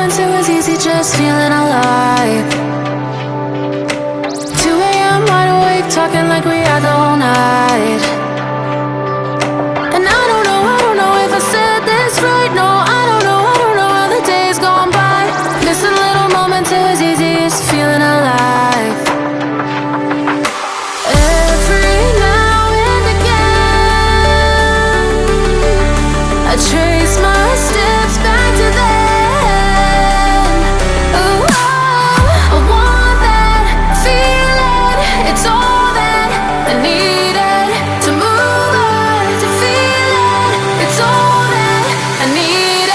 moments it was easy just feeling alive. 2 a.m. wide awake, talking like we had the whole night. And I don't know if I said this right. No, I don't know how the days gone by. Missing little moments, it was easy just feeling alive. Every now and again, I trace my steps back to then. Ooh, oh, I want that feeling. It's all that I needed to move on, to feel it. It's all that I needed.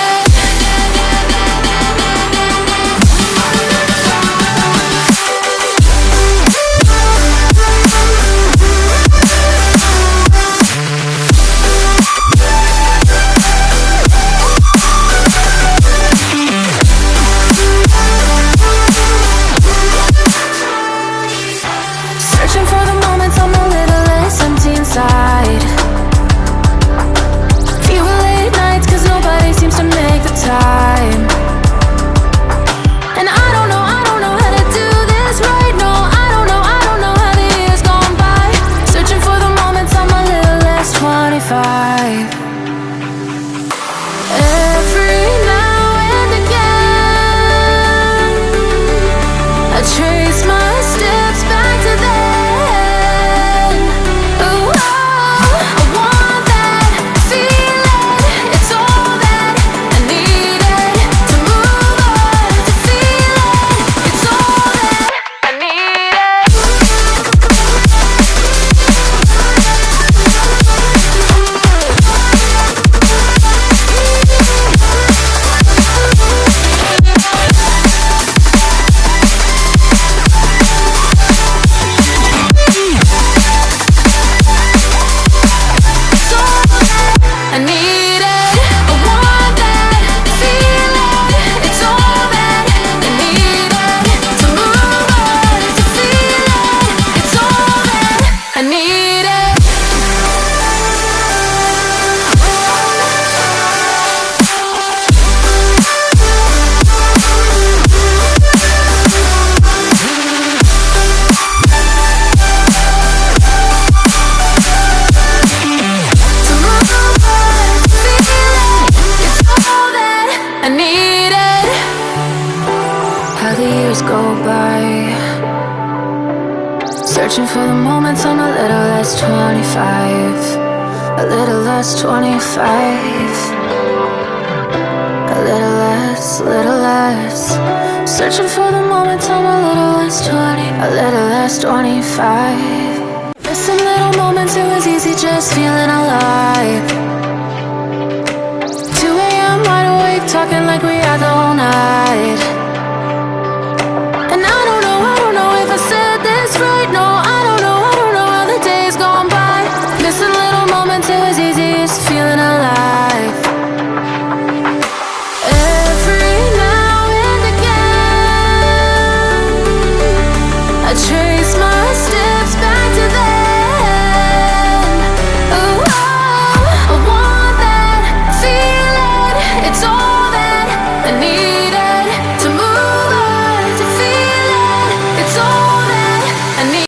Searching for the moments I'm a little less empty inside. Fewer late nights cause nobody seems to make the time. And I don't know how to do this right. No, I don't know how the years gone by. Searching for the moments I'm a little less 25. Every now and again, I trace my steps back to then. Ooh, oh, I want that feeling. It's all that I needed to move on, to feel it. It's all that I needed. It's all that I needed. I want that feeling. It's all that I needed to move on, to feel it. It's all that I needed. To move on, to feel it. It's all that I needed. How the years go by, searching for the moments I'm a little less 25, a little less 25, a little less. Searching for the moments I'm a little less 20, a little less 25. Missing little moments, it was easy just feeling alive.